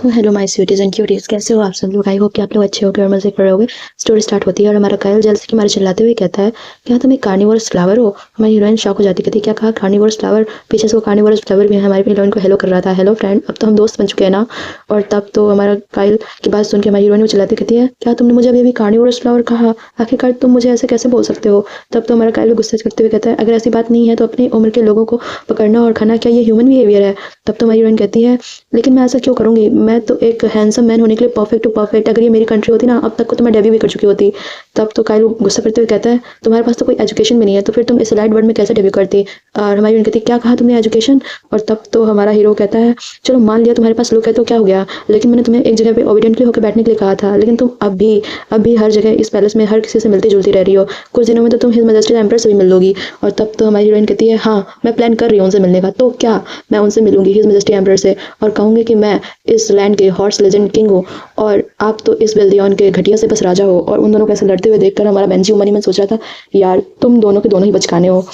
So hello my sweeties and cuties, कैसे हो आप सब लोग। आई होप कि आप लोग अच्छे होगे और मजे कर रहे होगे। स्टोरी स्टार्ट होती है और हमारा कायल जल्द से मारे चिल्लाते हुए कहता है, क्या तुम एक कार्निवोरस फ्लावर हो। हमारी हीरोइन शॉक हो जाती, कहती क्या कहा कार्निवोरस फ्लावर। पीछे से वो कार्निवोरस फ्लावर भी हमारी हीरोइन को हेलो कर रहा था, हेलो फ्रेंड, अब तो हम दोस्त बन चुके हैं ना। और तब तो हमारा कायल की बात सुन के हमारी हीरोइन को चिल्लाती, कहती है क्या तुमने मुझे अभी कार्निवोरस फ्लावर कहा, आखिरकार तुम मुझे ऐसे कैसे बोल सकते हो। तब तो हमारा कायल भी गुस्से करते हुए कहता है, अगर ऐसी बात नहीं है तो अपनी उम्र के लोगों को पकड़ना और खाना क्या ये ह्यूमन बिहेवियर है। तब तो हमारी हीरोइन कहती है, लेकिन मैं ऐसा क्यों करूंगी, मैं तो एक हैंडसम मैन होने के लिए परफेक्ट टू परफेक्ट, अगर ये मेरी कंट्री होती ना अब तक को तो मैं डेब्यू भी कर चुकी होती। तब तो काइल गुस्सा करते हुए कहता है, तुम्हारे पास तो कोई एजुकेशन भी नहीं है, तो फिर तुम इस लाइट वर्ल्ड में कैसे डेब्यू करती। और हमारी हीरोइन कहती क्या कहा तुमने एजुकेशन। और तब तो हमारा हीरो कहता है, चलो मान लिया तुम्हारे पास लुक है तो क्या हो गया, लेकिन मैंने तुम्हें एक जगह पे ओबिडेंटली होकर बैठने के लिए कहा था, लेकिन तुम अब भी हर जगह इस पैलेस में हर किसी से मिलती जुलती रह रही हो, कुछ दिनों में तो तुम हिज मैजेस्टी एम्पर से भी मिल लोगी। और तब तो हमारी हीरोइन कहती है, हाँ मैं प्लान कर रही हूँ उनसे मिलने का, तो क्या मैं उनसे मिलूंगी हिज मैजेस्टी एम्पर से और कहूंगी कि मैं इस लैंड के हॉर्स लेजेंड किंग हूँ और आप तो इस बेल्दियोन के घटिया से बस राजा हो। और उन दोनों को ऐसे लड़ते हुए देखकर हमारा बेंजी मन ही मन सोच रहा था, यार तुम दोनों के दोनों ही बचकाने हो।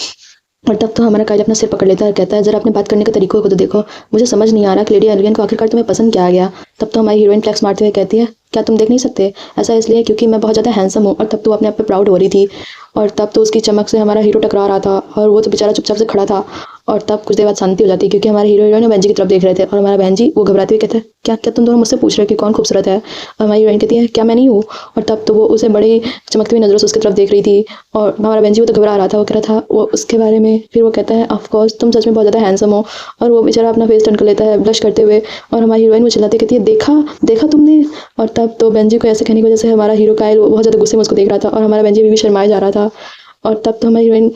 और तब तो हमारा काइल अपना सिर पकड़ लेता है, कहता है जरा अपने बात करने के तरीकों को तो देखो, मुझे समझ नहीं आ रहा कि लेडी एलियन को आखिरकार तुम्हें पसंद क्या आ गया। तब तो हमारी हीरोइन फ्लैक्स मारते हुए कहती है, क्या तुम देख नहीं सकते, ऐसा इसलिए क्योंकि मैं बहुत ज़्यादा हैंडसम हूँ। और तब तो अपने आप पे प्राउड हो रही थी। और तब तो उसकी चमक से हमारा हीरो टकरा रहा था और वो तो बेचारा चुपचाप से खड़ा था। और तब कुछ देर बाद शांति हो जाती क्योंकि हमारे हीरो हीरोइन बहन जी की तरफ देख रहे थे और हमारा बहन जी वो घबराते हुए कहते हैं, क्या क्या तुम दोनों मुझसे पूछ रहे हो कि कौन खूबसूरत है। और हमारी हीरोइन कहती है, क्या मैं नहीं हूँ। और तब तो वो उसे बड़ी चमकती हुई नजरों से उसकी तरफ देख रही थी। और हमारा बहन जी वो तो घबरा रहा था, वो कह रहा था वो उसके बारे में। फिर वो कहता है, ऑफकोर्स तुम सच में बहुत ज़्यादा हैंडसम हो। और वो बेचारा अपना फेस टर्न कर लेता है ब्लश करते हुए। और हमारी हीरोइन वो चिल्लाती कहती है, देखा देखा तुमने। और तब तो बेंजी को ऐसे कहने की वजह से हमारा हीरो काइल बहुत ज़्यादा गुस्से में उसको देख रहा था और हमारा बेंजी अभी भी शर्माया जा रहा था। और तब तो हमारी हीरोइन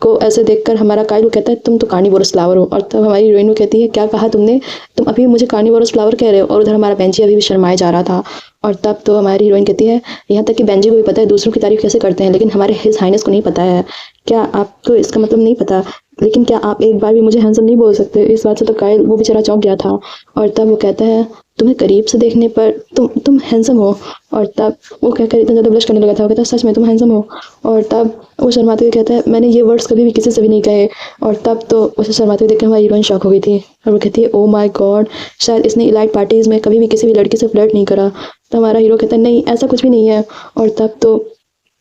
को ऐसे देखकर हमारा काइल वो कहता है, तुम तो कार्निवोरस फ्लावर हो। और तब हमारी हीरोइन वो कहती है, क्या कहा तुमने, तुम अभी मुझे कार्निवोरस फ्लावर कह रहे हो। और उधर हमारा बेंजी अभी भी शर्माए जा रहा था। और तब तो हमारी हीरोइन कहती है, यहाँ तक कि बेंजी को भी पता है दूसरों की तारीफ कैसे करते हैं, लेकिन हमारे हिज हाइनेस को नहीं पता है। क्या आपको इसका मतलब नहीं पता, लेकिन क्या आप एक बार भी मुझे हैंडसम नहीं बोल सकते। इस बात से तो काइल वो बेचारा चौंक गया था। और तब वो कहता है, तुम्हें करीब से देखने पर तुम हैंडसम हो। और तब वो कहकर इतना ज़्यादा ब्लश करने लगा था, वो कहता है सच में तुम हैंडसम हो। और तब वो शर्माते हुए कहता है, मैंने ये वर्ड्स कभी भी किसी से भी नहीं कहे। और तब तो उसे शर्माते हुए देख कर हमारी हीरोइन शॉक हो गई थी और वो कहती है, ओ माय गॉड, शायद इसने इलाइट पार्टीज में कभी भी किसी भी लड़की से फ्लर्ट नहीं करा। तो हमारा हीरो कहता है, नहीं ऐसा कुछ भी नहीं है। और तब तो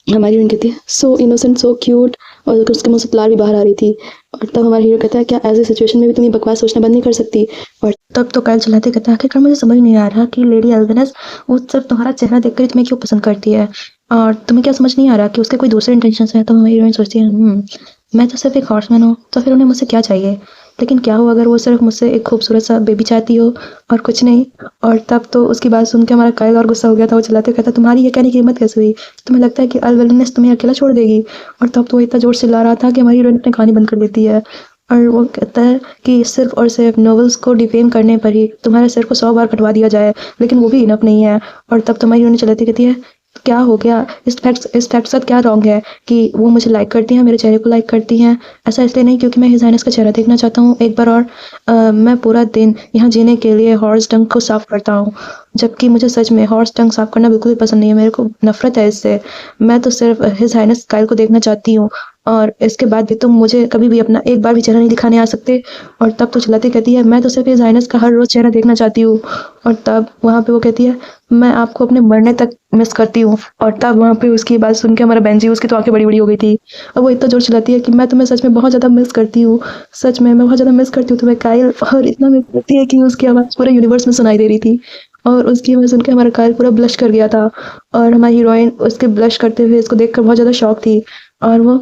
हमारी हीरोइन कहती है, सो इनोसेंट सो क्यूट। और उसके मुंह से प्यार भी बाहर आ रही थी। और तब हमारा हीरो कहता है, क्या ऐसी सिचुएशन में भी तुम ये बकवास सोचना बंद नहीं कर सकती। और तब तो कायल चलाते कहता है, आखिरकार मुझे समझ नहीं आ रहा कि लेडी एल्वेनस वो सिर्फ तुम्हारा चेहरा देखकर ही तुम्हें क्यों पसंद करती है और तुम्हें क्या समझ नहीं आ रहा कि उसके कोई दूसरे इंटेंशन है। तो हमारी हीरोइन सोचती है, मैं तो सिर्फ एक हॉर्समैन हूँ, तो फिर उन्हें मुझसे क्या चाहिए। लेकिन क्या हो अगर वो सिर्फ मुझसे एक खूबसूरत सा बेबी चाहती हो और कुछ नहीं। और तब तो उसकी बात सुन के हमारा कायल और गुस्सा हो गया था, वो चिल्लाते कहता, तुम्हारी ये कहने की हिम्मत कैसे हुई, तुम्हें लगता है कि अल्वेलनेस तुम्हें अकेला छोड़ देगी। और तब तो वो इतना जोर से चिल्ला रहा था कि हमारी हीरोइन अपनी कहानी बंद कर देती है। और वो कहता है कि सिर्फ और सिर्फ नॉवेल्स को डिफेम करने पर ही तुम्हारे सिर को 100 बार कटवा दिया जाए, लेकिन वो भी इनफ नहीं है। और तब तुम्हारी हीरोइन चलाती कहती है, क्या हो गया, इस फैक्ट के साथ क्या रॉन्ग है कि वो मुझे लाइक करती हैं, मेरे चेहरे को लाइक करती हैं। ऐसा इसलिए नहीं क्योंकि मैं हिज हाइनेस का चेहरा देखना चाहता हूँ एक बार और मैं पूरा दिन यहाँ जीने के लिए हॉर्स डंग को साफ करता हूँ, जबकि मुझे सच में हॉर्स डंग साफ करना बिल्कुल भी पसंद नहीं है, मेरे को नफरत है इससे। मैं तो सिर्फ हिज हाइनेस काइल को देखना चाहती हूँ और इसके बाद भी तुम मुझे कभी भी अपना एक बार भी चेहरा नहीं दिखाने आ सकते। और तब तो चिल्लाती कहती है, मैं तो सिर्फ हिज हाइनेस का हर रोज़ चेहरा देखना चाहती हूँ। और तब वहाँ पे वो कहती है, मैं आपको अपने मरने तक मिस करती हूँ। और तब वहाँ पे उसकी बात सुन के हमारा बेंजी, उसकी तो आंखें बड़ी बड़ी हो गई थी और वो इतना जोर चिल्लाती है कि मैं तुम्हें सच में बहुत ज़्यादा मिस करती हूँ, सच में मैं बहुत ज़्यादा मिस करती हूँ तुम्हें काइल। और इतना मिस करती है कि उसकी आवाज़ पूरे यूनिवर्स में सुनाई दे रही थी। और उसकी आवाज़ सुन के हमारा काइल पूरा ब्लश कर गया था और हमारी हीरोइन उसके ब्लश करते हुए इसको देखकर बहुत ज़्यादा शॉक थी। और वो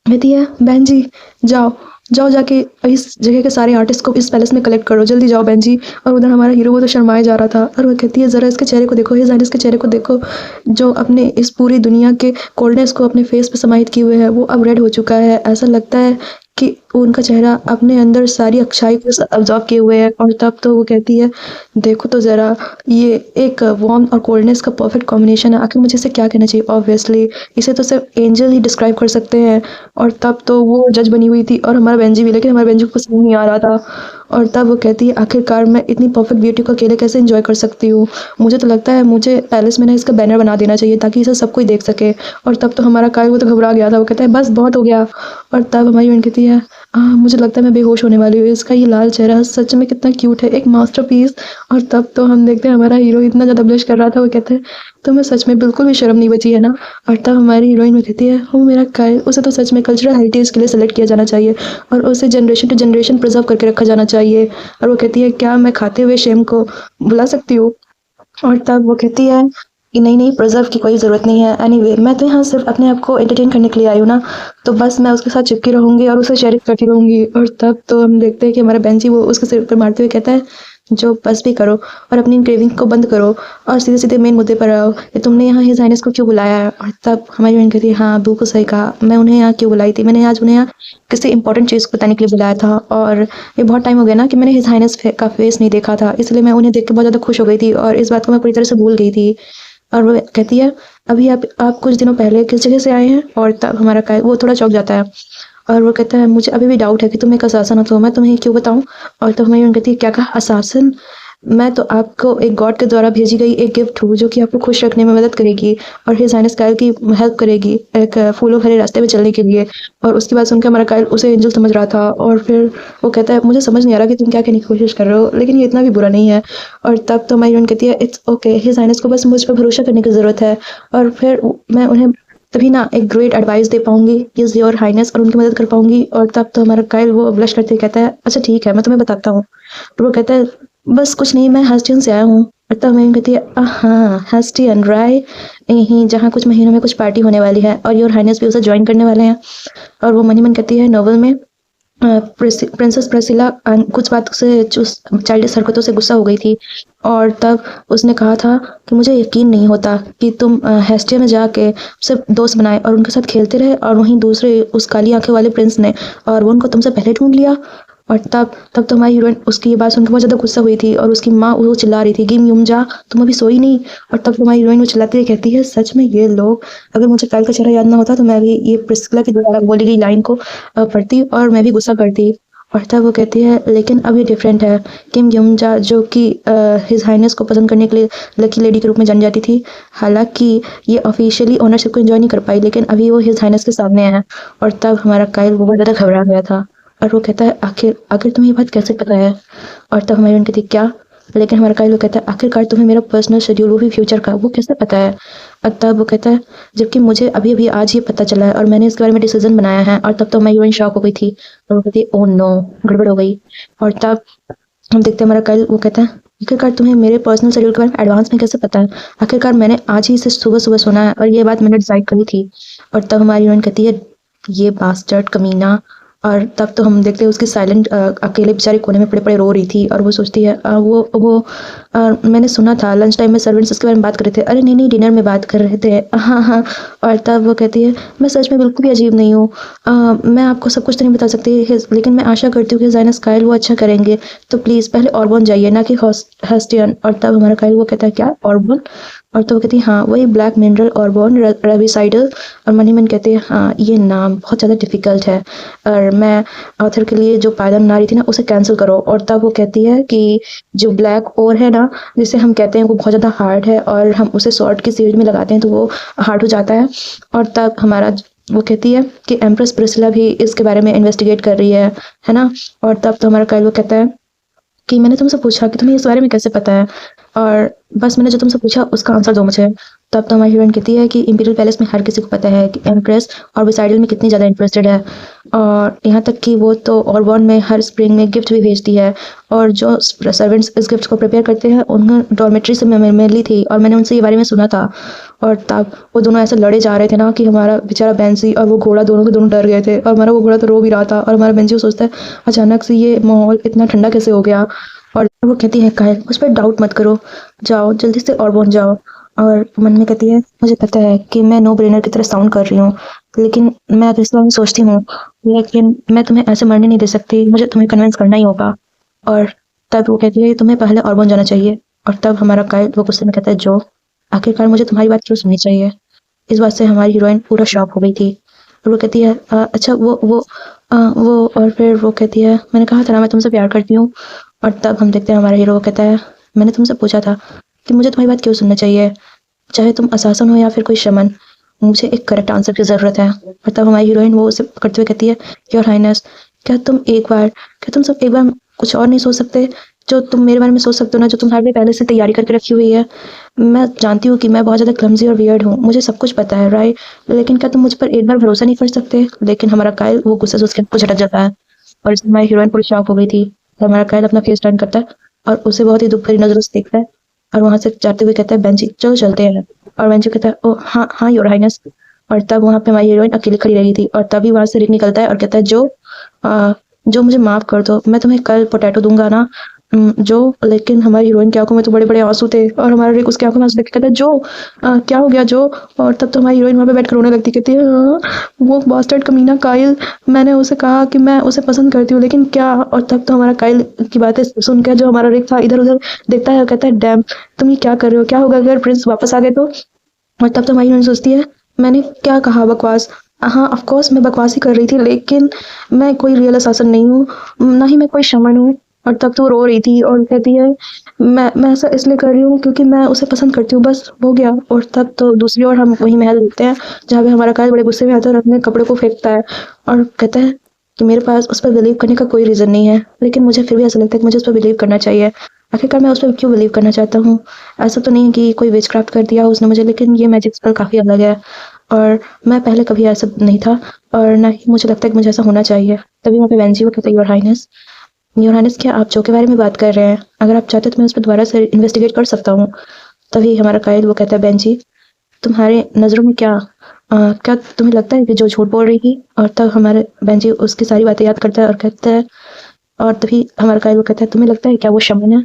कहती है, बहन जी जाओ जाओ जाके इस जगह के सारे आर्टिस्ट को इस पैलेस में कलेक्ट करो, जल्दी जाओ बहन जी। और उधर हमारा हीरो वो तो शर्माए जा रहा था और वो कहती है, ज़रा इसके चेहरे को देखो, हिज हाइनेस के चेहरे को देखो, जो अपने इस पूरी दुनिया के कोल्डनेस को अपने फेस पे समाहित किए हुए है, वो अब रेड हो चुका है। ऐसा लगता है कि उनका चेहरा अपने अंदर सारी अच्छाई को अब्जॉर्ब किए हुए है। और तब तो वो कहती है, देखो तो ज़रा, ये एक वार्म और कोल्डनेस का परफेक्ट कॉम्बिनेशन है, आखिर मुझे इसे क्या कहना चाहिए। ऑब्वियसली इसे तो सिर्फ एंजल ही डिस्क्राइब कर सकते हैं। और तब तो वो जज बनी हुई थी और हमारा बेंजी भी, लेकिन हमारे बेंजी को समझ नहीं आ रहा था। और तब वो कहती है, आखिरकार मैं इतनी परफेक्ट ब्यूटी को अकेले कैसे एंजॉय कर सकती हूँ, मुझे तो लगता है मुझे पैलेस में ना इसका बैनर बना देना चाहिए ताकि इसे सब कोई देख सके। और तब तो हमारा काय वो तो घबरा गया था, वो कहता है बस बहुत हो गया। और तब हमारी बहन कहती है, मुझे लगता है मैं बेहोश होने वाली हूँ। इसका ये लाल चेहरा सच में कितना क्यूट है, एक मास्टरपीस। और तब तो हम देखते हैं हमारा हीरो इतना ज़्यादा ब्लश कर रहा था, वो कहता है तुम्हें सच में बिल्कुल भी शर्म नहीं बची है ना। और तब हमारी हीरोइन वो कहती है वो मेरा कायल, उसे तो सच में कल्चरल हेरिटेज के लिए सेलेक्ट किया जाना चाहिए और उसे जनरेशन टू जनरेशन प्रिजर्व करके रखा जाना चाहिए। और वो कहती है क्या मैं खाते हुए शेम को बुला सकती हूँ। और तब वो कहती है कि नहीं नहीं, प्रिजर्व की कोई ज़रूरत नहीं है। एनीवे मैं तो यहाँ सिर्फ अपने आप को एंटरटेन करने के लिए आई हूँ ना, तो बस मैं उसके साथ चिपकी रहूँगी और उसे शेयर करती रहूँगी। और तब तो हम देखते हैं कि हमारा बेंची वो उसके सिर पर मारते हुए कहता है जो बस भी करो और अपनी क्रेविंग को बंद करो और सीधे सीधे मेन मुद्दे पर आओ कि तुमने यहाँ हिज हाइनेस को क्यों बुलाया है। और तब हमारी बहन कहती है हाँ बिल्कुल सही कहा, मैं उन्हें यहाँ क्यों बुलाई थी, मैंने आज उन्हें यहाँ किसी इंपॉर्टेंट चीज़ को बताने के लिए बुलाया था। और ये बहुत टाइम हो गया ना कि मैंने हिज हाइनेस का फेस नहीं देखा था, इसलिए मैं उन्हें देख के बहुत ज़्यादा खुश हो गई थी और इस बात को मैं पूरी तरह से भूल गई थी। और वो कहती है अभी आप कुछ दिनों पहले किस जगह से आए हैं। और तब हमारा काय वो थोड़ा चौंक जाता है और वो कहता है मुझे अभी भी डाउट है कि तुम एक असासन हो, तो मैं तुम्हें क्यों बताऊं। और तब हमारी कहती है क्या कहा असासन, मैं तो आपको एक गॉड के द्वारा भेजी गई एक गिफ्ट हूँ जो कि आपको खुश रखने में मदद करेगी और हिज हाइनेस कायल की हेल्प करेगी एक फूलों भरे रास्ते में चलने के लिए। और उसकी बात सुनकर हमारा कायल उसे एंजल समझ रहा था और फिर वो कहता है मुझे समझ नहीं आ रहा कि तुम क्या कहने की कोशिश कर रहे हो, लेकिन ये इतना भी बुरा नहीं है। और तब तो हमारी कहती है इट्स ओके, हिज हाइनेस को बस मुझ पर भरोसा करने की ज़रूरत है। और फिर मैं उन्हें तभी ना एक ग्रेट एडवाइस दे पाऊंगी इज योर हाइनेस और उनकी मदद कर पाऊंगी। और तब तो हमारा कायल वो ब्लश करते हुए कहता है अच्छा ठीक है मैं तुम्हें बताता हूँ। और वो कहता है बस कुछ नहीं, मैं हेस्टियन से आया हूँ। और तब मैं कहती है हाँ हेस्टियन राय, यहीं जहाँ कुछ महीनों में कुछ पार्टी होने वाली है और योर हाइनेस भी उसे ज्वाइन करने वाले हैं। और वो मनी मन कहती है नोवेल में प्रिंसेस प्रेसिला कुछ बात से चाइल्डिश हरकतों से गुस्सा हो गई थी। और तब उसने कहा था कि मुझे यकीन नहीं होता कि तुम हेस्टिया में जाके सिर्फ दोस्त बनाए और उनके साथ खेलते रहे और वहीं दूसरे उस काली आंखें वाले प्रिंस ने और वो उनको तुमसे पहले ढूंढ लिया। और तब तब तो हमारी हीरोइन उसकी ये बात सुनकर बहुत ज़्यादा गुस्सा हुई थी और उसकी माँ वो चिल्ला रही थी गिम युम जा, तुम अभी सोई नहीं। और तब हमारी हीरोइन वो चिल्लाती हुई कहती है सच में ये लोग, अगर मुझे कल का चेहरा याद ना होता तो मैं भी ये प्रिस्किला की द्वारा बोली गई लाइन को पढ़ती और मैं भी गुस्सा करती। और तब वो कहती है लेकिन अब ये डिफरेंट है, किम युम जा जो कि हिज हाइनेस को पसंद करने के लिए लकी लेडी के रूप में जानी जाती थी, हालांकि ये ऑफिशियली ओनरशिप को एंजॉय नहीं कर पाई लेकिन अभी वो हिज हाइनेस के सामने है। और तब हमारा कायल वो बहुत ज़्यादा घबरा गया था और वो कहता है आखिर आखिर तुम्हें ये बात कैसे पता है। और तब हमारी कहती है क्या, लेकिन हमारा कायल वो कहता है आखिरकार तुम्हें मेरा पर्सनल शेड्यूल वो भी फ्यूचर का वो कैसे पता है। और तब वो कहता है जबकि मुझे अभी अभी आज ही पता चला है और मैंने इसके बारे में डिसीजन बनाया है। और तब तो मैं हीरोइन शॉक हो गई थी और वो कहती है ओह नो, गड़बड़ हो गई। और तब हम देखते हैं हमारा कायल वो कहता है आखिरकार तुम्हें मेरे पर्सनल शेड्यूल के बारे में एडवांस में कैसे पता है, आखिरकार मैंने आज ही इसे सुबह सुबह सुना है और ये बात मैंने डिसाइड करी थी। और तब हमारी हीरोइन कहती है ये बास्टर्ड कमीना। और तब तो हम देखते हैं उसकी साइलेंट अकेले बेचारी कोने में पड़े पड़े रो रही थी और वो सोचती है मैंने सुना था लंच टाइम में सर्वेंट्स इसके बारे में बात कर रहे थे, अरे नहीं नहीं डिनर में बात कर रहे थे हाँ हाँ। और तब वो कहती है मैं सच में बिल्कुल भी अजीब नहीं हूँ, मैं आपको सब कुछ तो नहीं बता सकती लेकिन मैं आशा करती हूँ कि जाइनस कायल वो अच्छा करेंगे, तो प्लीज़ पहले ऑर्बन जाइए ना कि हेस्टियन। और तब हमारा कायल वो कहता है क्या ऑर्बन। और तो वो कहती है हाँ वही ब्लैक मिनरल ऑर्बन रेविसाइडल। और मनी मन कहते हैं हाँ ये नाम बहुत ज़्यादा डिफ़िकल्ट है और मैं ऑथर के लिए जो पायदान बना रही थी ना उसे कैंसिल करो। और तब वो कहती है कि जो ब्लैक ओर है ना जिसे हम कहते हैं वो बहुत ज़्यादा हार्ड है और हम उसे स्वॉर्ड की सीरीज में लगाते हैं तो वो हार्ड हो जाता है। और तब हमारा वो कहती है कि एम्प्रेस प्रिस्किला भी इसके बारे में इन्वेस्टिगेट कर रही है ना। और तब तो हमारा कायल वो कहता है कि मैंने तुमसे पूछा कि तुम्हें इस बारे में कैसे पता है और बस मैंने जो तुमसे पूछा उसका आंसर दो मुझे। तब तो हमारी हीरोइन कहती है कि इंपीरियल पैलेस में हर किसी को पता है कि एम्प्रेस और विसाइडल में कितनी ज़्यादा इंटरेस्टेड है और यहाँ तक कि वो तो ऑर्बन में हर स्प्रिंग में गिफ्ट भी भेजती है और जो सर्वेंट्स इस गिफ्ट को प्रिपेयर करते हैं उन्हें डॉर्मेट्री से मैं मिली थी और मैंने उनसे ये बारे में सुना था। और तब वो दोनों ऐसे लड़े जा रहे थे ना कि हमारा बेचारा बेंसी और वो घोड़ा दोनों के दोनों डर गए थे और हमारा वो घोड़ा तो रो भी रहा था और हमारा बेंसी सोचता है अचानक से ये माहौल इतना ठंडा कैसे हो गया। और वो कहती है कायल उस पर डाउट मत करो, जाओ जल्दी से ऑर्बन जाओ। और मन में कहती है मुझे पता है कि मैं नो ब्रेनर की तरह साउंड कर रही हूँ लेकिन मैं तो इस बारे में सोचती हूँ, लेकिन मैं तुम्हें ऐसे मरने नहीं दे सकती, मुझे तुम्हें कन्विंस करना ही होगा। और तब वो कहती है तुम्हें पहले ऑर्बन जाना चाहिए। और तब हमारा कायल वो गुस्से में कहता है जो आखिरकार मुझे तुम्हारी बात क्यों सुननी चाहिए। इस बात से हमारी हीरोइन पूरा शॉक हो गई थी और वो कहती है अच्छा वो और फिर वो कहती है मैंने कहा था ना मैं तुमसे प्यार करती हूँ। और तब हम देखते हैं हमारा हीरो वो कहता है मैंने तुमसे पूछा था कि मुझे तुम्हारी बात क्यों सुनना चाहिए, चाहे तुम असासन हो या फिर कोई शमन, मुझे एक करेक्ट आंसर की ज़रूरत है। और तब हमारी हीरोइन वो उसे पकड़ते हुए कहती है योर हाइनेस क्या तुम सब एक बार कुछ और नहीं सोच सकते? जो तुम मेरे बारे में सोच सकते हो ना, जो तुम्हारे पहले से तैयारी करके रखी हुई है। मैं जानती हूँ कि मैं बहुत ज़्यादा क्लमज़ी और वियर्ड हूँ, मुझे सब कुछ पता है, राइट? लेकिन क्या तुम मुझ पर एक बार भरोसा नहीं कर सकते? लेकिन हमारा कायल वो गुस्से से उसके कुछ हटक जाता है और इसमें हमारी हीरोइन पूरी शॉक हो गई थी। तो हमारा कायल अपना फेस टर्न करता है और उसे बहुत ही दुःख भरी नज़रों से देखता है और वहाँ से जाते हुए कहता है, बेंजी चलो चलते हैं। और बेंजी कहता है, ओह हाँ हाँ योर हाइनेस। और तब वहाँ पे हमारी हीरोइन अकेली खड़ी रही थी और तभी वहाँ से रिक निकलता है और कहता है, जो मुझे माफ़ कर दो, मैं तुम्हें कल पोटैटो दूंगा ना। जो लेकिन हमारी हीरोइन की आंखों में तो बड़े बड़े आंसू थे और हमारा रिक उसकी आंखों में आंसू देख के कहता है, क्या हो गया जो? और तब तो हमारी हीरोइन वहाँ पे बैठ कर रोने लगती, कहती है, हाँ वो बास्टर्ड कमीना काइल, मैंने उसे कहा कि मैं उसे पसंद करती हूँ, लेकिन क्या? और तब तो हमारा काइल की बातें सुन के जो हमारा रिक था इधर उधर देखता है और कहता है, डैम तुम ये क्या कर रहे हो? क्या होगा अगर प्रिंस वापस आ गए तो? और तब तो हमारी हीरोइन सोचती है, मैंने क्या कहा बकवास? हाँ ऑफ कोर्स मैं बकवास ही कर रही थी, लेकिन मैं कोई रियल असासन नहीं हूँ, ना ही मैं कोई शमन हूँ। और तब तो वो रो रही थी और कहती है, मैं ऐसा इसलिए कर रही हूँ क्योंकि मैं उसे पसंद करती हूँ, बस हो गया। और तब तो दूसरी ओर हम वही महल देखते हैं जहाँ पे हमारा कायल बड़े गुस्से में आता है और अपने कपड़े को फेंकता है और कहता है कि मेरे पास उस पर बिलीव करने का कोई रीज़न नहीं है, लेकिन मुझे फिर भी ऐसा लगता है कि मुझे उस पर बिलीव करना चाहिए। आखिरकार मैं उस पर क्यों बिलीव करना चाहता हूँ? ऐसा तो नहीं है कि कोई विचक्राफ्ट कर दिया उसने मुझे, लेकिन ये मैजिक स्पेल काफ़ी अलग है और मैं पहले कभी ऐसा नहीं था और ना ही मुझे लगता है कि मुझे ऐसा होना चाहिए। तभी वहाँ पे वेंजी वो कहता है, योर हाइनेस क्या आप जो के बारे में बात कर रहे हैं? अगर आप चाहते तो मैं उस पर दोबारा से इन्वेस्टिगेट कर सकता हूँ। तभी हमारा कायल वो कहता है, बेंजी तुम्हारे नज़रों में क्या तुम्हें लगता है कि जो झूठ बोल रही थी? और तब हमारे बेंजी उसकी सारी बातें याद करता है और कहता है, और तभी हमारा कायल वो कहता है, तुम्हें लगता है क्या वो शमन है?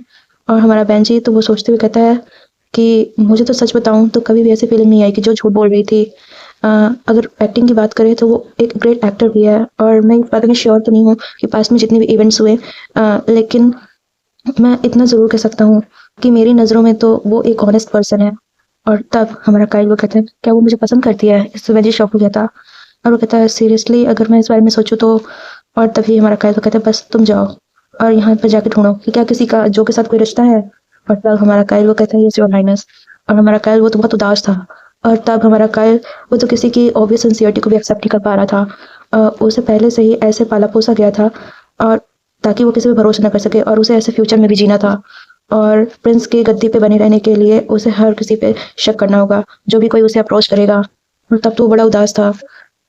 और हमारा बेंजी तो वो सोचते हुए कहता है कि मुझे तो सच बताऊं तो कभी भी ऐसी फीलिंग नहीं आई कि जो झूठ बोल रही थी। अगर एक्टिंग की बात करें तो वो एक ग्रेट एक्टर भी है और मैं इस बात में श्योर तो नहीं हूँ कि पास्ट में जितने भी इवेंट्स हुए, लेकिन मैं इतना ज़रूर कह सकता हूँ कि मेरी नज़रों में तो वो एक ऑनेस्ट पर्सन है। और तब हमारा कायल वो कहता है, क्या वो मुझे पसंद करती है? इससे मैं जी शॉक हो गया था और वो कहता है, सीरियसली अगर मैं इस बारे में सोचूं तो? और तभी हमारा कायल वो कहता है, बस तुम जाओ और यहाँ पर जाके ढूंढो कि क्या किसी का जो के साथ कोई रिश्ता है। और तब हमारा कायल वो कहता है, यस योर हाइनेस। और हमारा कायल वो तो बहुत उदास था और तब हमारा कायल वो तो किसी की ऑब्वियस सिंसियरिटी को भी एक्सेप्ट नहीं कर पा रहा था। उसे पहले से ही ऐसे पाला पोसा गया था और ताकि वो किसी पे भरोसा न कर सके और उसे ऐसे फ्यूचर में भी जीना था और प्रिंस की गद्दी पे बने रहने के लिए उसे हर किसी पे शक करना होगा, जो भी कोई उसे अप्रोच करेगा। और तब तो वो बड़ा उदास था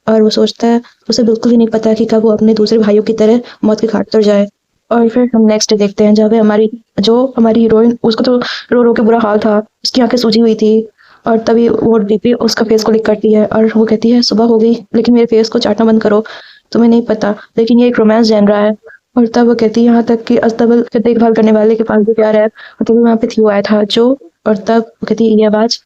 और वो सोचता है, उसे बिल्कुल ही नहीं पता कि कब वो अपने दूसरे भाइयों की तरह मौत के घाट उतर जाए। और फिर हम नेक्स्ट डे देखते हैं जहाँ पे हमारी हीरोइन, उसको तो रो रो के बुरा हाल था, उसकी आंखें सूजी हुई थी और तभी वो डीपी उसका फेस को क्लिक करती है और वो कहती है, सुबह हो गई लेकिन मेरे फेस को चाटना बंद करो, तुम्हें नहीं पता लेकिन ये एक रोमांस जैनरा है। और तब वो कहती है, यहाँ तक कि अस्तबल के देखभाल करने वाले के पास भी प्यार है। और तभी वहाँ पे थियो आया था जो, और तब वो कहती है, ये आवाज़,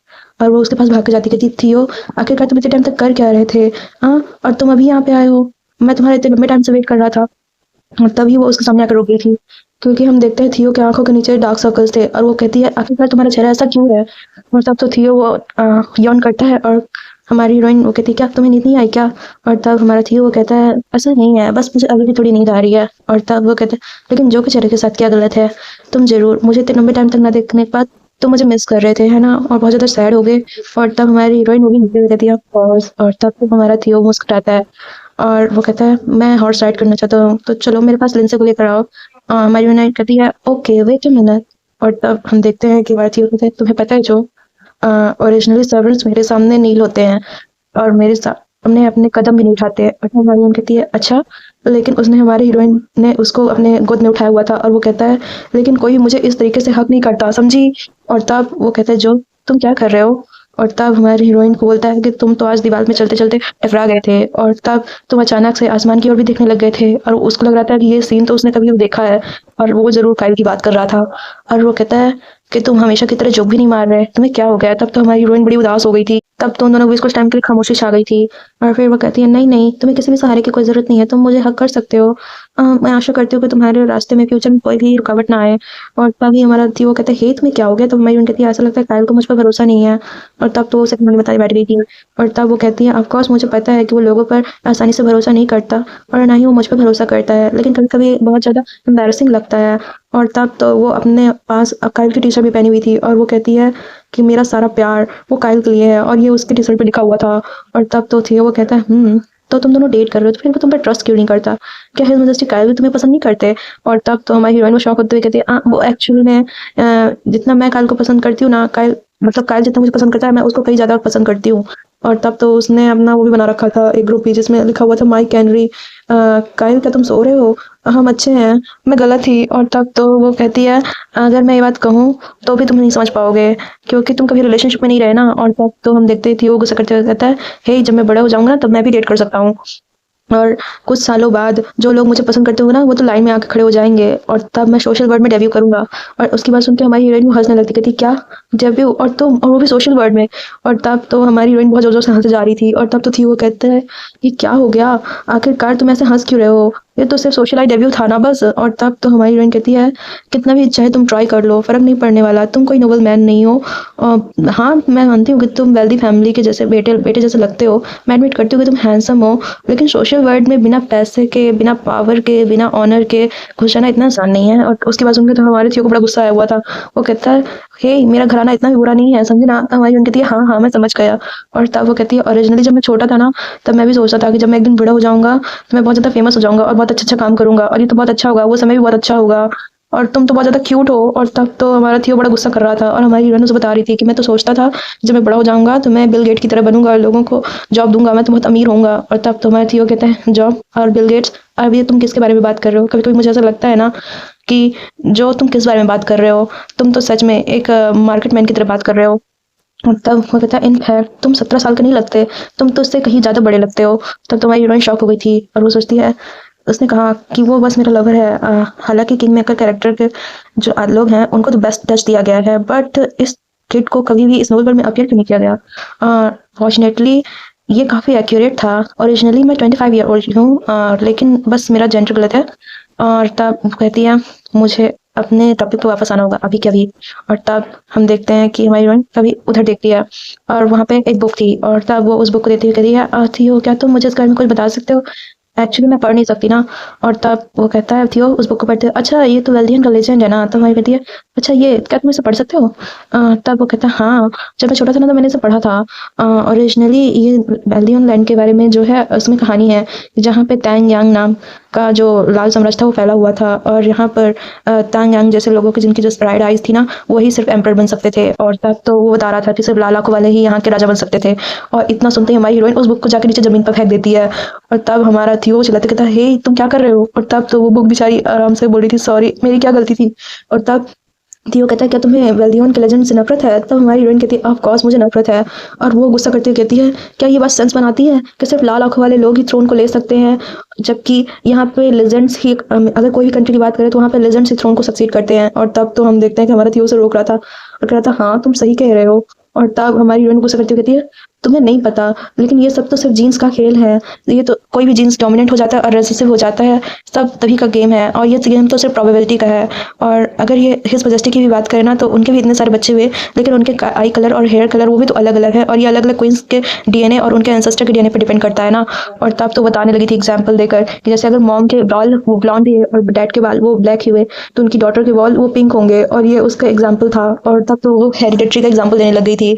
और वो उसके पास भाग के जाती, कहती, थियो आखिरकार तुम इतने टाइम तक कर क्या रहे थे? हाँ और तुम अभी यहाँ पे आए हो, मैं तुम्हारे इतने लंबे टाइम से वेट कर रहा था। और तभी वो उसके सामने आकर रुक गई थी क्योंकि हम देखते हैं थियो की आंखों के नीचे डार्क सर्कल्स थे और वो कहती है, आखिरकार तुम्हारा चेहरा ऐसा क्यों है? और तब तो थियो वो यौन करता है और हमारी हीरोइन वो कहती है, क्या तुम्हें नींद नहीं आई क्या? और तब हमारा थियो वो कहता है, ऐसा नहीं है, बस मुझे अभी भी थोड़ी नींद आ रही है। और तब वो कहता है, लेकिन जो के चेहरे के साथ क्या गलत है? तुम जरूर मुझे इतने लंबे टाइम तक ना देखने के बाद तो मुझे मिस कर रहे थे, है ना? और बहुत ज़्यादा सैड हो गए। और तब हमारी हीरोइन वो भी नीचे कहती है, पॉज। और तब तो हमारा थियो मुस्कुराता है और वो कहता है, मैं हॉर्स राइड करना चाहता हूँ, तो चलो मेरे पास लिंसे को लेकर आओ। हमारी हीरोइन कहती है, ओके वेट अ मिनट। और तब हम देखते हैं कि हमारा थियो कहता है, तुम्हें पता है जो, ओरिजिनली सर्वेंट्स मेरे सामने नील होते हैं और मेरे सामने अपने कदम भी नहीं उठाते हैं। और हमारी हीरोइन कहती है, अच्छा, लेकिन उसने हमारी हीरोइन ने उसको अपने गोद में उठाया हुआ था और वो कहता है, लेकिन कोई मुझे इस तरीके से हक नहीं करता, समझी? और तब वो कहता है, जो तुम क्या कर रहे हो? और तब हमारी हीरोइन को बोलता है कि तुम तो आज दीवार में चलते चलते टकरा गए थे और तब तुम अचानक से आसमान की ओर भी देखने लग गए थे और उसको लग रहा था कि ये सीन तो उसने कभी देखा है और वो जरूर काइल की बात कर रहा था। और वो कहता है कि तुम हमेशा की तरह जोक भी नहीं मार रहे, तुम्हें क्या हो गया? तब तो हमारी हीरोइन बड़ी उदास हो गई थी। तब तो उन दोनों को कुछ टाइम के लिए खामोशी छा गई थी और फिर वो कहती है, नहीं नहीं, तुम्हें किसी भी सहारे की कोई ज़रूरत नहीं है, तुम मुझे हक कर सकते हो। मैं आशा करती हूँ कि तुम्हारे रास्ते में फ्यूचर में कोई भी रुकावट ना आए। और तभी हमारा थी वो कहता है, हे तुम्हें क्या हो गया? तो हमारी हीरोइन कहती है, ऐसा लगता है काइल को मुझ पर भरोसा नहीं है। और तब तो उसे कहानी बताई बैठ गई थी। और तब वो कहती है, ऑफ कोर्स मुझे पता है कि वो लोगों पर आसानी से भरोसा नहीं करता और ना ही वो मुझ पर भरोसा करता है, लेकिन कभी कभी बहुत ज़्यादा एम्बैरसिंग लगता है। और तब तो वो अपने पास काइल की टी शर्ट भी पहनी हुई थी और वो कहती है कि मेरा सारा प्यार वो काइल के लिए है और ये उसकी टी शर्ट पे लिखा हुआ था। और तब तो थियो वो कहता है, तो तुम दोनों डेट कर रहे हो तो फिर वो तुम पर ट्रस्ट क्यों नहीं करता? क्या हिज मेजेस्टी कायल भी तुम्हें पसंद नहीं करते? और तब तो हमारी हीरोइन को शौक होते हुए कहती है वो एक्चुअली में जितना मैं कायल को पसंद करती हूँ ना, कायल मतलब कायल जितना मुझे पसंद करता है मैं उसको कहीं ज़्यादा पसंद करती हूँ। और तब तो उसने अपना वो भी बना रखा था एक ग्रुप भी जिसमें लिखा हुआ था माई कैनरी, कायल क्या तुम सो रहे हो? हम अच्छे हैं, मैं गलत थी। और तब तो वो कहती है अगर मैं ये बात कहूँ तो भी तुम नहीं समझ पाओगे क्योंकि तुम कभी रिलेशनशिप में नहीं रहे ना। और तब तो हम देखते थी वो गुस्सा करते हुए कहता है हे जब मैं बड़ा हो जाऊंगा ना तब मैं भी डेट कर सकता हूँ। और कुछ सालों बाद जो लोग मुझे पसंद करते होंगे ना वो तो लाइन में आके खड़े हो जाएंगे और तब मैं सोशल वर्ल्ड में डेब्यू करूंगा। और उसकी बात सुन के हमारी हीरोइन हंसने लगती, कहती क्या डेब्यू और तुम और वो भी सोशल वर्ल्ड में। और तब तो हमारी हीरोइन बहुत जोर जोर से हंसे जा रही थी। और तब तो थी वो कहते हैं कि क्या हो गया, आखिरकार तुम ऐसे हंस क्यों रहे हो, ये तो सिर्फ सोशल आई डेब्यू था ना बस। और तब तो हमारी हीरोइन कहती है कितना भी चाहे तुम ट्राई कर लो फर्क नहीं पड़ने वाला, तुम कोई नोबल मैन नहीं हो। हाँ मैं मानती हूँ कि तुम वेल्दी फैमिली के जैसे बेटे बेटे जैसे लगते हो, मैं एडमिट करती हूँ कि तुम हैंडसम हो, लेकिन सोशल वर्ल्ड में बिना पैसे के, बिना पावर के, बिना ऑनर के खुश रहना इतना आसान नहीं है। और उसकी बात सुनकर तो हमारे थियो को बड़ा गुस्सा आया हुआ था। वो कहता है हे मेरा घराना इतना भी बुरा नहीं है समझे ना। हमारी हीरोइन कहती है हाँ हाँ मैं समझ गया। और तब वो कहती है ओरिजिनली जब मैं छोटा था ना तब मैं भी सोचता था कि जब मैं एक दिन बड़ा हो जाऊंगा तो मैं बहुत ज़्यादा फेमस हो जाऊंगा और बहुत अच्छा अच्छा काम करूंगा और ये तो बहुत अच्छा होगा, वो समय भी बहुत अच्छा होगा और तुम तो बहुत ज़्यादा क्यूट हो। और तब तो हमारा थियो बड़ा गुस्सा कर रहा था और हमारी हीरोइन उसे बता रही थी कि मैं तो सोचता था जब मैं बड़ा हो जाऊंगा तो मैं बिल गेट की तरह बनूंगा और लोगों को जॉब दूंगा, मैं तो बहुत अमीर होऊंगा। और तब तो हमारा थियो कहता है जॉब और बिल गेट्स, अब ये तुम किसके बारे में बात कर रहे हो? कभी कभी मुझे ऐसा लगता है ना कि जो तुम किस बारे में बात कर रहे हो, तुम तो सच में एक मार्केट मैन की तरह बात कर रहे हो। और तब वो कहता है इनफैक्ट तुम 17 साल के नहीं लगते, तुम तो उससे कहीं ज़्यादा बड़े लगते हो। तब तुम्हारी हीरोइन शॉक हो गई थी और वो सोचती है, उसने कहा कि वो बस मेरा लवर है। हालांकि किंग मेकर कैरेक्टर के जो लोग हैं उनको तो बेस्ट टच दिया गया है बट इस किड को कभी भी इस नोवेल में अपीयर क्यों नहीं किया गया? फॉर्चुनेटली ये काफ़ी एक्यूरेट था। ओरिजिनली मैं 25 ईयर ओल्ड हूँ लेकिन बस मेरा जेंडर गलत है। और तब वो कहती है मुझे अपने टॉपिक पे वापस आना होगा अभी के अभी। और तब हम देखते हैं कि हमारी हीरोइन कभी उधर देखती है और वहाँ पे एक बुक थी और तब वो उस बुक को देती हुई कहती है थियो क्या तुम मुझे इस बारे में कुछ बता सकते हो? एक्चुअली मैं पढ़ नहीं सकती ना। और तब वो कहता है थियो उस बुक को पढ़ते अच्छा ये तो वेल्दियन का लेजेंड है ना। तो हमारी कहती है अच्छा ये क्या तुम इसे पढ़ सकते हो? तब वो कहता है हाँ जब मैं छोटा था ना तो मैंने इसे पढ़ा था। ओरिजिनली ये वेल्दियन लैंड के बारे में जो है उसमें कहानी है जहाँ पे तैंग यांग नाम का जो लाल साम्राज्य था वो फैला हुआ था और यहाँ पर तैंग यांग जैसे लोगों की जिनकी जो राइड आइज थी ना वही सिर्फ एम्पर बन सकते थे। और तब तो वो बता रहा था कि सिर्फ लाल आंखों वाले ही यहाँ के राजा बन सकते थे। और इतना सुनते ही हमारी हीरोइन उस बुक को जाकर नीचे जमीन पर फेंक देती है। और तब हमारा थियो चिल्लाते कहता है हे तुम क्या कर रहे हो? और तब तो वो बुक बेचारी आराम से बोल रही थी सॉरी मेरी क्या गलती थी। और तब थियो कहता है क्या तुम्हें वेल्दियन के लेजेंड से नफरत है? तब हमारी हीरोइन कहती है ऑफ कोर्स मुझे नफरत है। और वो गुस्सा करती हुई कहती है क्या ये बात सेंस बनाती है कि सिर्फ लाल आंखों वाले लोग ही थ्रोन को ले सकते हैं जबकि यहाँ पे लेजेंड्स ही अगर कोई भी कंट्री की बात करें तो वहाँ पे लेजेंड्स ही थ्रोन को सक्सीड करते हैं। और तब तो हम देखते हैं कि हमारा थियो उसे रोक रहा था और कह रहा था हाँ तुम सही कह रहे हो। और तब हमारी हीरोइन गुस्सा करती हुई कहती है तुम्हें नहीं पता लेकिन ये सब तो सिर्फ जीन्स का खेल है, ये तो कोई भी जीन्स डोमिनेंट हो जाता है और रेसेसिव हो जाता है सब तभी का गेम है और ये गेम तो सिर्फ प्रोबेबिलिटी का है। और अगर ये हिज मजेस्टी की भी बात करें ना तो उनके भी इतने सारे बच्चे हुए लेकिन उनके आई कलर और हेयर कलर वो भी तो अलग अलग है और ये अलग अलग क्वींस के डीएनए और उनके एंसेस्टर के डीएनए पर डिपेंड करता है ना। और तब तो बताने लगी थी एग्जाम्पल देकर कि जैसे अगर मॉम के बाल वो ब्लॉन्ड है और डैड के बाल वो ब्लैक ही हुए तो उनकी डॉटर के बाल वो पिंक होंगे और ये उसका एग्जाम्पल था। और तब तो वो हेरिडेटरी का एग्जाम्पल देने लग गई थी।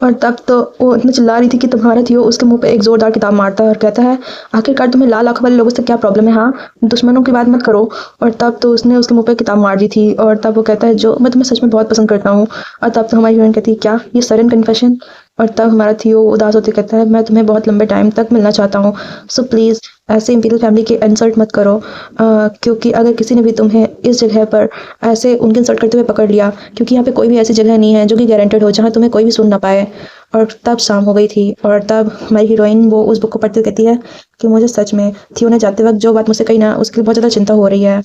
और तब तो वो इतना चिल्ला रही थी कि तुम्हारा थियो उसके मुंह पे एक जोरदार किताब मारता है और कहता है आखिरकार तुम्हें लाल आंखों वाले लोगों से क्या प्रॉब्लम है, हाँ दुश्मनों की बात मत करो। और तब तो उसने उसके मुंह पे किताब मार दी थी। और तब वो कहता है जो मैं तुम्हें सच में बहुत पसंद करता हूँ। और तब तो हमारी हीरोइन कहती है क्या ये सडन कन्फेशन? और तब हमारा थियो उदास होते कहता है मैं तुम्हें बहुत लंबे टाइम तक मिलना चाहता हूँ सो प्लीज़ ऐसे इंपीरियल फैमिली के इंसल्ट मत करो क्योंकि अगर किसी ने भी तुम्हें इस जगह पर ऐसे उनके इंसल्ट करते हुए पकड़ लिया क्योंकि यहाँ पे कोई भी ऐसी जगह नहीं है जो कि गारंटेड हो जहाँ तुम्हें कोई भी सुन ना पाए। और तब शाम हो गई थी और तब हमारी हीरोइन वो उस बुक को पढ़ते हुए कहती है कि मुझे सच में थियो ने जाते वक्त जो बात मुझसे कही ना उसके लिए बहुत ज़्यादा चिंता हो रही है।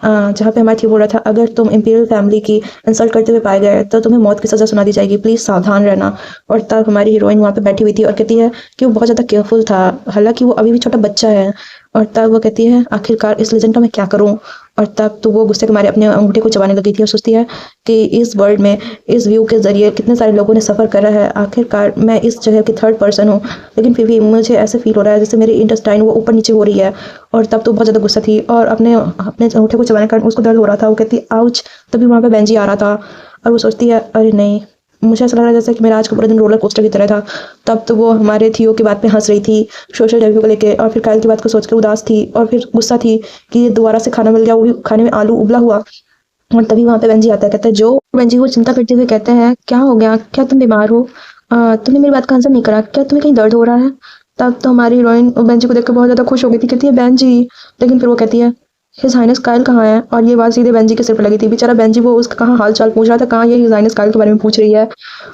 जहाँ पे हमारा थियो बोल रहा था अगर तुम इंपीरियल फैमिली की इंसल्ट करते हुए पाए गए तो तुम्हें मौत की सज़ा सुना दी जाएगी, प्लीज़ सावधान रहना। और तब हमारी हीरोइन वहाँ पे बैठी हुई थी और कहती है कि वो बहुत ज़्यादा केयरफुल था हालांकि वो अभी भी छोटा बच्चा है। और तब वो कहती है आखिरकार इस लेजेंड का मैं क्या करूं? और तब तो वो गुस्से के मारे अपने अंगूठे को चबाने लगी थी और सोचती है कि इस वर्ल्ड में इस व्यू के ज़रिए कितने सारे लोगों ने सफ़र करा है, आखिरकार मैं इस जगह की थर्ड पर्सन हूँ लेकिन फिर भी मुझे ऐसे फील हो रहा है जैसे मेरी इंटेस्टाइन वो ऊपर नीचे हो रही है। और तब तो बहुत ज़्यादा गुस्सा थी और अपने अपने अंगूठे को चबाने का उसको दर्द हो रहा था। वो कहती आउच। तभी वहाँ पर बेंजी आ रहा था और वो सोचती है अरे नहीं मुझे ऐसा लग रहा है जैसे कि मेरा आज का पूरा दिन रोलर कोस्टर की तरह था। तब तो वो हमारे थियो की बात पे हंस रही थी, सोशल डेब्यू को लेके, और फिर कायल की बात को सोचकर उदास थी, और फिर गुस्सा थी कि ये दोबारा से खाना मिल गया, वो भी खाने में आलू उबला हुआ। और तभी वहाँ पे बेंजी आता है, कहता है जो। बेंजी को चिंता करते हुए कहते हैं क्या हो गया, क्या तुम बीमार हो, तुमने मेरी बात का आंसर नहीं करा, क्या तुम्हें कहीं दर्द हो रहा है। तब तो हमारी हीरोइन बेंजी को देखकर बहुत ज़्यादा खुश हो गई थी, कहती है बेंजी। लेकिन फिर वो कहती है हिज हाइनेस कायल कहाँ है, और ये बात सीधे बेंजी के सिर पर लगी थी। बेचारा बेंजी वो उसका कहाँ हाल चाल पूछ रहा था, कहाँ ये हिज हाइनेस कायल के बारे में पूछ रही है।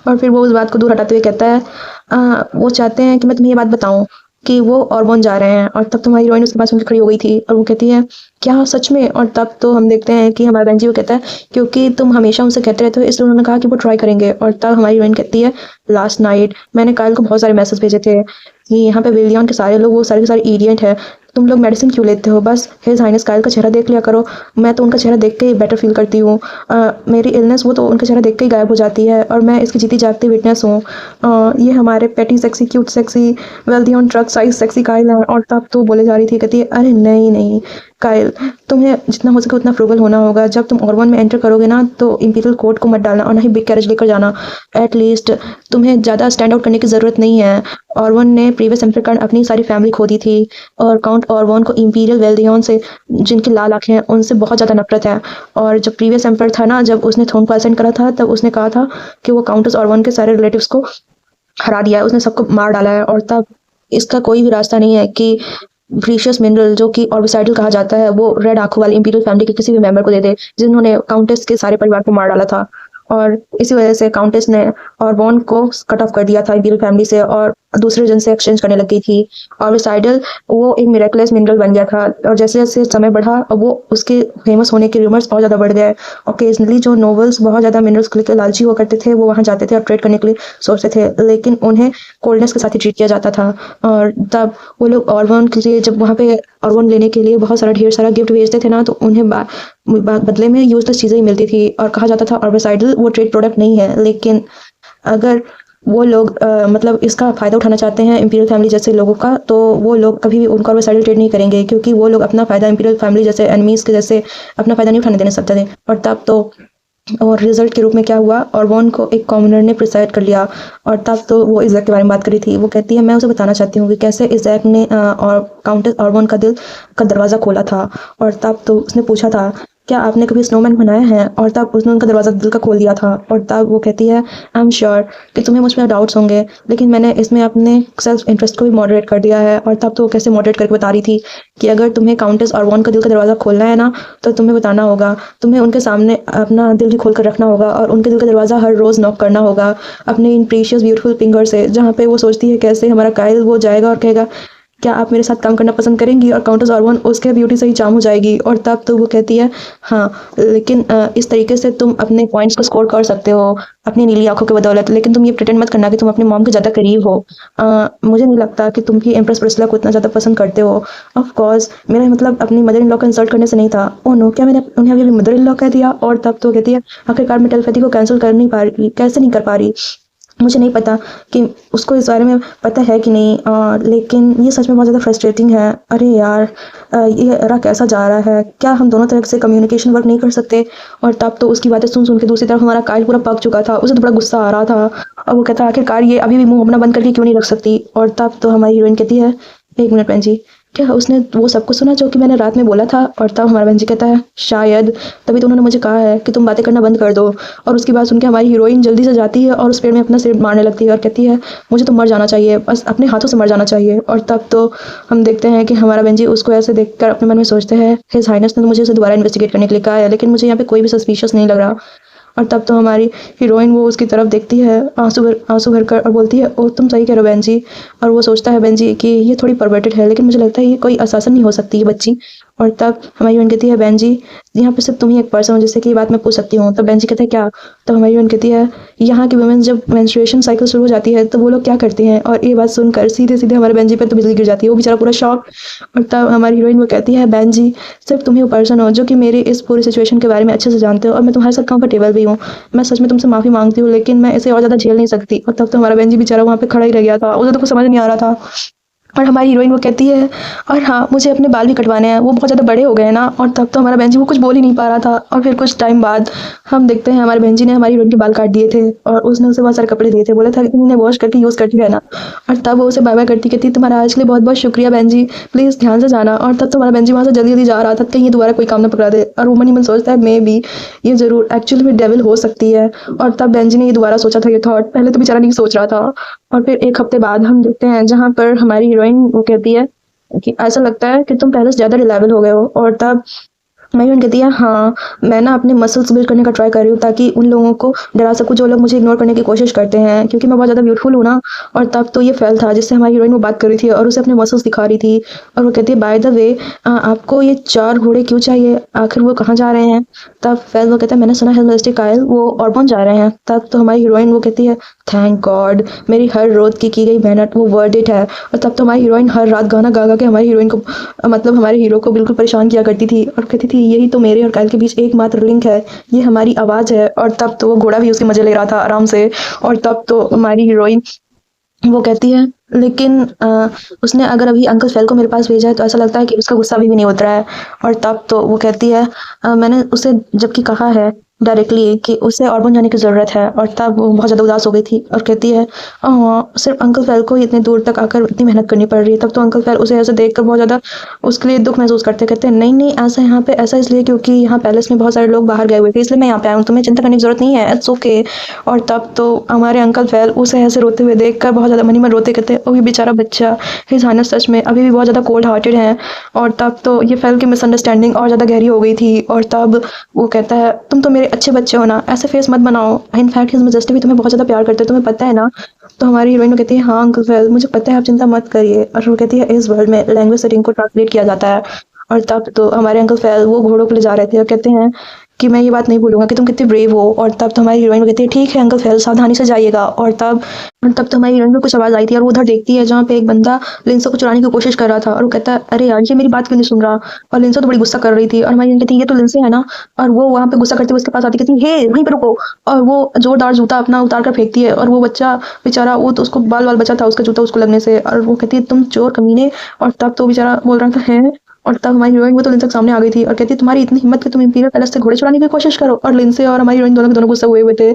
और फिर वो उस बात को दूर हटाते हुए कहता है वो चाहते हैं कि मैं तुम्हें ये बात बताऊं कि वो ऑरबॉन जा रहे हैं। और तब तो हमारी हीरोइन उसके पास उनकी खड़ी हो गई थी, और वो कहती है क्या सच में। और तब तो हम देखते हैं कि हमारा बेंजी वो कहता है क्योंकि तुम हमेशा उनसे कहते रहते हो, इसलिए उन्होंने कहा कि वो ट्राई करेंगे। और तब हमारी हीरोइन कहती है लास्ट नाइट मैंने कायल को बहुत सारे मैसेज भेजे थे कि यहाँ पे विलियन के सारे लोग वो सारे के सारे इडियट है, तुम लोग मेडिसिन क्यों लेते हो, बस हिज हाइनेस कायल का चेहरा देख लिया करो। मैं तो उनका चेहरा देख के ही बेटर फील करती हूँ। मेरी इलनेस वो तो उनका चेहरा देख के ही गायब हो जाती है, और मैं इसकी जीती जागती विटनेस हूँ। ये हमारे पेटी sexy cute sexy wealthy on truck size sexy कायल है। और तब तो बोले जा रही थी, कहती है अरे नहीं नहीं कायल, तुम्हें जितना हो सके उतना फ्रूगल होना होगा। जब तुम ऑरबॉन में एंटर करोगे ना तो इंपीरियल कोर्ट को मत डालना, और ना ही बिग कैरेज लेकर जाना। एटलीस्ट तुम्हें ज़्यादा स्टैंड आउट करने की ज़रूरत नहीं है। ऑरबॉन ने प्रीवियस एम्पर कारण अपनी सारी फैमिली खो दी थी, और काउंट ऑरबॉन को इंपीरियल वेल्दियन से जिनकी लाल आंखें हैं उनसे बहुत ज़्यादा नफरत है। और जब प्रीवियस एम्पर था ना, जब उसने थ्रोन को असेंड करा था, तब उसने कहा था कि वो काउंटस ऑरबॉन के सारे रिलेटिव्स को हरा दिया है, उसने सबको मार डाला है। और तब इसका कोई भी रास्ता नहीं है कि प्रीशियस मिनरल जो कि ऑर्बिसाइडल कहा जाता है वो रेड आंखों वाली इंपीरियल फैमिली के किसी भी मेंबर को दे दे जिन्होंने काउंटेस के सारे परिवार को मार डाला था। और इसी वजह से काउंटेस ने ऑरबॉन को कट ऑफ कर दिया था इंपीरियल फैमिली से, और दूसरे जन से एक्सचेंज करने लग गई थी। ऑर्बिसाइडल वो एक मिरेकलेस मिनरल बन गया था, और जैसे जैसे समय बढ़ा वो उसके फेमस होने के रूमर्स बहुत ज़्यादा बढ़ गए। ओकेजनली जो नोवेल्स बहुत ज़्यादा मिनरल्स को लेकर लालची हुआ करते थे वो वहाँ जाते थे और ट्रेड करने के लिए सोचते थे, लेकिन उन्हें कोल्डनेस के साथ ही ट्रीट किया जाता था। और तब वो लोग ऑरबॉन के लिए जब वहाँ पे ऑरबॉन लेने के लिए बहुत सारा ढेर सारा गिफ्ट भेजते थे ना, तो उन्हें बदले में यूजलेस चीज़ें ही मिलती थी, और कहा जाता था ऑर्बिसाइडल वो ट्रेड प्रोडक्ट नहीं है। लेकिन अगर वो लोग मतलब इसका फ़ायदा उठाना चाहते हैं इंपीरियल फैमिली जैसे लोगों का, तो वो लोग कभी भी उनका ऑर्बिसाइडल ट्रेड नहीं करेंगे, क्योंकि वो लोग अपना फ़ायदा इंपीरियल फैमिली जैसे एनिमीज़ के जैसे अपना फ़ायदा नहीं उठाने देने सकते थे। और तब तो और रिजल्ट के रूप में क्या हुआ, ऑरबॉन को एक कॉमनर ने प्रिसाइड कर लिया। और तब तो वो इज़ैक के बारे में बात करी थी। वो कहती है मैं उसे बताना चाहती हूँ कि कैसे इज़ैक ने और काउंटेस ऑरबॉन का दिल का दरवाज़ा खोला था। और तब तो उसने पूछा था क्या आपने कभी स्नोमैन बनाया है, और तब उसने उनका दरवाज़ा दिल का खोल दिया था। और तब वो कहती है आई एम श्योर कि तुम्हें मुझ में डाउट्स होंगे, लेकिन मैंने इसमें अपने सेल्फ इंटरेस्ट को भी मॉडरेट कर दिया है। और तब तो वो कैसे मॉडरेट करके बता रही थी कि अगर तुम्हें काउंटेस ऑरबॉन का दिल का दरवाज़ा खोलना है ना, तो तुम्हें बताना होगा, तुम्हें उनके सामने अपना दिल भी खोल कर रखना होगा, और उनके दिल का दरवाज़ा हर रोज़ नॉक करना होगा अपने इन प्रीशियस ब्यूटीफुल फिंगर से, जहाँ पे वो सोचती है कैसे हमारा कायल वो जाएगा और कहेगा क्या आप मेरे साथ काम करना पसंद करेंगी, और काउंटेस ऑरबॉन उसके ब्यूटी से ही चाम हो जाएगी। और तब तो वो कहती है हाँ, लेकिन इस तरीके से तुम अपने पॉइंट्स को स्कोर कर सकते हो अपनी नीली आंखों के बदौलत, लेकिन तुम ये प्रिटेंड मत करना कि तुम अपनी मॉम के ज़्यादा करीब हो। मुझे नहीं लगता कि तुम भी एम्प्रेस प्रिस्ला को इतना ज़्यादा पसंद करते हो। ऑफ कोर्स मेरा मतलब अपनी मदर इन लॉ को इंसल्ट करने से नहीं था। ओ नो, क्या मैंने उन्हें अभी मदर इन लॉ कह दिया। और तब तो कहती है आखिरकार मैं टेलीपैथी को कैंसिल कर नहीं पा रही, कैसे नहीं कर पा रही, मुझे नहीं पता कि उसको इस बारे में पता है कि नहीं, लेकिन ये सच में बहुत ज़्यादा फ्रस्ट्रेटिंग है। अरे यार ये एरा कैसा जा रहा है, क्या हम दोनों तरफ से कम्युनिकेशन वर्क नहीं कर सकते। और तब तो उसकी बातें सुन सुन के दूसरी तरफ हमारा कायल पूरा पक चुका था, उसे तो बड़ा गुस्सा आ रहा था, और वो कहता आखिरकार ये अभी भी मुंह अपना बंद करके क्यों नहीं रख सकती। और तब तो हमारी हीरोइन कहती है एक मिनट बहन जी, क्या उसने वो सब कुछ सुना जो कि मैंने रात में बोला था। और तब हमारा बहन जी कहता है शायद तभी तो उन्होंने मुझे कहा है कि तुम बातें करना बंद कर दो। और उसकी बात सुन के हमारी हीरोइन जल्दी से जाती है और उस पेड़ में अपना सिर मारने लगती है और कहती है मुझे तो मर जाना चाहिए, बस अपने हाथों से मर जाना चाहिए। और तब तो हम देखते हैं कि हमारा बहन जी उसको ऐसे देखकर अपने मन में सोचते हैं हिज हाइनेस ने तो मुझे उसे दोबारा इन्वेस्टिगेट करने के लिए कहा है, लेकिन मुझे यहाँ पे कोई भी सस्पिशियस नहीं लग रहा। और तब तो हमारी हीरोइन वो उसकी तरफ देखती है आंसू भर कर और बोलती है ओ तुम सही कह रहे हो बहन जी। और वो सोचता है बहन जी कि ये थोड़ी परवर्टेड है, लेकिन मुझे लगता है ये कोई असासन नहीं हो सकती ये बच्ची। और तब हमारी बहन कहती है बहन जी यहाँ पे सिर्फ तुम ही एक पर्सन हो जिससे कि ये बात मैं पूछ सकती हूँ। तब बहन जी कहते हैं क्या। तब हमारी बहन कहती है यहाँ की वुमेन जब मेंस्ट्रुएशन साइकिल शुरू हो जाती है तो वो लोग क्या करती हैं। और ये बात सुनकर सीधे सीधे हमारे बहन जी पर तो बिजली गिर जाती है, वो बेचारा पूरा शॉक। और तब हमारी हीरोइन वो कहती है बहन जी सिर्फ तुम ही वो पर्सन हो जो कि मेरे इस पूरी सिचुएशन के बारे में अच्छे से जानते हो, और मैं तुम्हारे साथ कंफर्टेबल भी हूँ। मैं सच में तुमसे माफ़ी मांगती हूँ, लेकिन मैं इसे और ज़्यादा झेल नहीं सकती। और तब तो हमारा बहन जी बेचारा वहाँ पे खड़ा ही रह गया था, उसे तो कुछ समझ नहीं आ रहा था। और हमारी हीरोइन वो कहती है और हाँ मुझे अपने बाल भी कटवाने हैं, वो बहुत ज़्यादा बड़े हो गए हैं ना। और तब तो हमारा बेंजी वो कुछ बोल ही नहीं पा रहा था। और फिर कुछ टाइम बाद हम देखते हैं हमारे बेंजी ने हमारी हीरोइन के बाल काट दिए थे और उसने उसे बहुत सारे कपड़े दिए थे, बोला था कि तुम इन्हें वॉश करके यूज़ करती रहना। और तब वो उसे बाय बाय करती कहती तुम्हारा आज के लिए बहुत बहुत शुक्रिया बेंजी, प्लीज़ ध्यान से जाना। और तब तो हमारा बेंजी वहाँ से जल्दी जल्दी जा रहा था, कहीं ये दोबारा कोई काम ना पकड़ा दे। और वो मन ही मन सोचता है मे बी ये ज़रूर एक्चुअली में डेविल हो सकती है। और तब बेंजी ने ये दोबारा सोचा था ये थॉट, पहले तो बेचारा नहीं सोच रहा था। और फिर एक हफ्ते बाद हम देखते हैं जहाँ पर हमारी हीरोइन वो कहती है कि ऐसा लगता है कि तुम पहले से ज़्यादा रिलायबल हो गए हो। और तब हीरोइन कहती है हाँ मैं ना अपने मसल्स बिल्ड करने का ट्राई कर रही हूँ ताकि उन लोगों को डरा सकूँ जो लोग मुझे इग्नोर करने की कोशिश करते हैं, क्योंकि मैं बहुत ज़्यादा ब्यूटीफुल हूँ ना। और तब तो ये फेल था जिससे हमारी हीरोइन वो बात कर रही थी और उसे अपने मसल्स दिखा रही थी। और वो कहती है बाय द वे आपको ये 4 घोड़े क्यों चाहिए, आखिर वो कहाँ जा रहे हैं। तब फेल वो कहता है मैंने सुना है मिस्टर कायल वो ऑर्बन जा रहे हैं। तब तो हमारी हीरोइन वो कहती है थैंक गॉड मेरी हर रोज की गई मेहनत वो वर्थ इट है। और तब तो हमारी हीरोइन हर रात गाना गा गा के हमारी हीरोइन को मतलब हमारे हीरो को बिल्कुल परेशान किया करती थी और कहती थी यही तो मेरे और कायल के बीच एकमात्र लिंक है, ये हमारी आवाज़ है। और तब तो वो घोड़ा भी उसके मजे ले रहा था आराम से। और तब तो हमारी हीरोइन वो कहती है लेकिन उसने अगर अभी अंकल फेल को मेरे पास भेजा है तो ऐसा लगता है कि उसका गुस्सा भी नहीं उतरा है। और तब तो वो कहती है मैंने उसे जबकि कहा है डायरेक्टली कि उसे ऑर्बन जाने की ज़रूरत है। और तब वो बहुत ज़्यादा उदास हो गई थी और कहती है सिर्फ अंकल फेल को ही इतने दूर तक आकर इतनी मेहनत करनी पड़ रही है। तब तो अंकल फेल उसे ऐसे देखकर बहुत ज़्यादा उसके लिए दुख महसूस करते कहते हैं नहीं नहीं ऐसा यहाँ पे ऐसा इसलिए क्योंकि यहाँ पैलेस में बहुत सारे लोग बाहर गए हुए थे इसलिए मैं यहाँ पे आया हूँ, तुम्हें चिंता करने की ज़रूरत नहीं है, इट्स ओके। और तब तो हमारे अंकल फेल उसे ऐसे रोते हुए देख कर बहुत ज़्यादा मनी मन रोते कहते ओ ये बेचारा बच्चा, हिज हाइनेस सच में अभी भी बहुत ज़्यादा कोल्ड हार्टेड है। और तब तो ये फेल की मिसअंडरस्टैंडिंग और ज़्यादा गहरी हो गई थी। और तब वो कहता है तुम तो मेरे अच्छे बच्चे हो ना, ऐसे फेस मत बनाओ, इनफैक्ट हिज मेजेस्टी भी तुम्हें बहुत ज़्यादा प्यार करते हैं, तुम्हें पता है ना। तो हमारी हीरोइन कहती है हाँ अंकल फेल मुझे पता है, आप चिंता मत करिए। और वो कहती है इस वर्ल्ड में लैंग्वेज सेटिंग को ट्रांसलेट किया जाता है। और तब तो हमारे अंकल फेल वो घोड़ों को ले जा रहे थे और कहते हैं कि मैं ये बात नहीं भूलूंगा कि तुम कितने ब्रेव हो। और तब तो हमारी हीरोइन कहती है ठीक है अंकल फेल सावधानी से जाइएगा। और तब तो हमारी हीरोइन को कुछ आवाज़ आई थी और वो उधर देखती है जहाँ पे एक बंदा लिंसो को चुराने की कोशिश कर रहा था। और वो कहता है अरे यार ये मेरी बात क्यों नहीं सुन रहा। और लिंसो तो बड़ी गुस्सा कर रही थी और हमारी हीरोइन कहती है ये तो लिंसे है ना। और वो वहाँ पे गुस्सा करते हुए उसके पास आती कहती है हे वहीं पे रुको। और वो जोरदार जूता अपना उतार कर फेंकती है और वो बच्चा बेचारा वो तो उसको बाल बाल बचा था उसका जूता उसको लगने से। और वो कहती है तुम चोर कमीने। और तब तो बेचारा बोल रहा था है। और तब हमारी हीरोइन वो तो लिंसे के सामने आ गई थी और कहती है तुम्हारी इतनी हिम्मत कि तुम इंपीरियल पैलेस से घोड़े चुराने की कोशिश करो। और लिंसे और हमारी हीरोइन दोनों के दोनों गुस्सा हुए थे।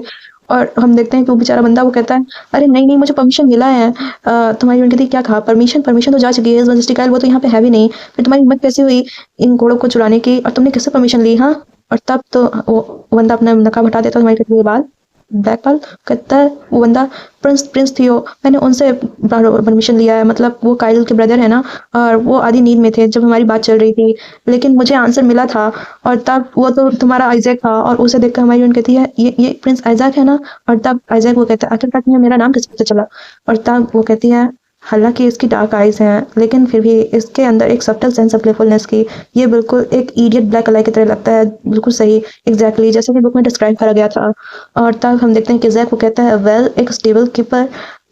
और हम देखते हैं कि वो बेचारा बंदा वो कहता है अरे नहीं नहीं मुझे परमिशन मिला है। तुम्हारी हीरोइन कहती है क्या कहा, परमिशन परमिशन तो जा चुकी है मजेस्टी कायल वो तो यहाँ पे है भी नहीं, फिर तुम्हारी हिम्मत कैसे हुई इन घोड़ों को चुराने की और तुमने किससे परमिशन ली। हाँ। और तब तो वो बंदा अपना नकाब हटा देता है हमारी कहती है बाल ब्लैक पाल कहता है वो बंदा प्रिंस प्रिंस थियो मैंने उनसे परमिशन लिया है, मतलब वो काइल के ब्रदर है ना और वो आधी नींद में थे जब हमारी बात चल रही थी लेकिन मुझे आंसर मिला था। और तब वो तो तुम्हारा आइजैक था और उसे देखकर हमारी उन कहती है ये प्रिंस आइजैक है ना। और तब आइजैक वो कहता है आखिरकार तुम्हें मेरा नाम किस पता चला। और तब वो कहती है हालांकि इसकी डार्क आइज हैं लेकिन फिर भी इसके अंदर एक सब्टल सेंस ऑफ प्लेफुलनेस की, ये बिल्कुल एक इडियट ब्लैक अलाई की तरह लगता है, बिल्कुल सही एग्जैक्टली जैसे कि बुक में डिस्क्राइब करा गया था। और तब हम देखते हैं कि जैक वो कहता है वेल एक स्टेबल कीपर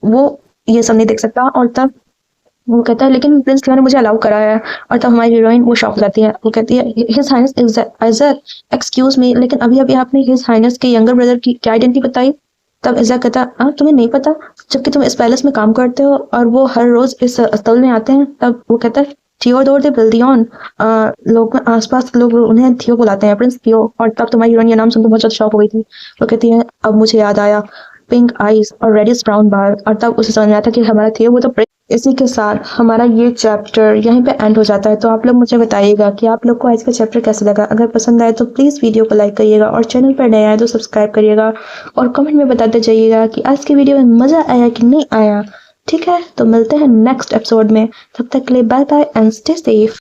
वो ये सब नहीं देख सकता। और तब वो कहता है लेकिन प्रिंस लियो ने मुझे अलाउ करा है। और तब हमारी हीरोइन वो शॉक हो जाती है, वो कहती है his highness Isaac excuse me लेकिन अभी अभी आपने हिज हाइनेस के यंगर ब्रदर की क्या आइडेंटिटी बताई। तब इज़ाक कहता हाँ तुम्हें नहीं पता जबकि तुम इस पैलेस में काम करते हो और वो हर रोज इस अस्पताल में आते हैं। तब वो कहता है थियोडोर दे बिल्डियन, लोग आसपास लोग उन्हें थियो बुलाते हैं प्रिंस थियो। और तब तुम्हारी हीरोइन ये नाम सुनकर बहुत ज़्यादा शॉक हो गई थी, वो कहती है अब मुझे याद आया पिंक आइज और रेडिश ब्राउन बाल। और तब उसे समझ में आया था कि हमारा थियो वो तो इसी के साथ हमारा ये चैप्टर यहीं पे एंड हो जाता है। तो आप लोग मुझे बताइएगा कि आप लोग को आज का चैप्टर कैसा लगा। अगर पसंद आए तो प्लीज़ वीडियो को लाइक करिएगा और चैनल पर नए आए तो सब्सक्राइब करिएगा और कमेंट में बताते जाइएगा कि आज की वीडियो में मज़ा आया कि नहीं आया। ठीक है तो मिलते हैं नेक्स्ट एपिसोड में, तब तक के लिए bye bye and stay safe.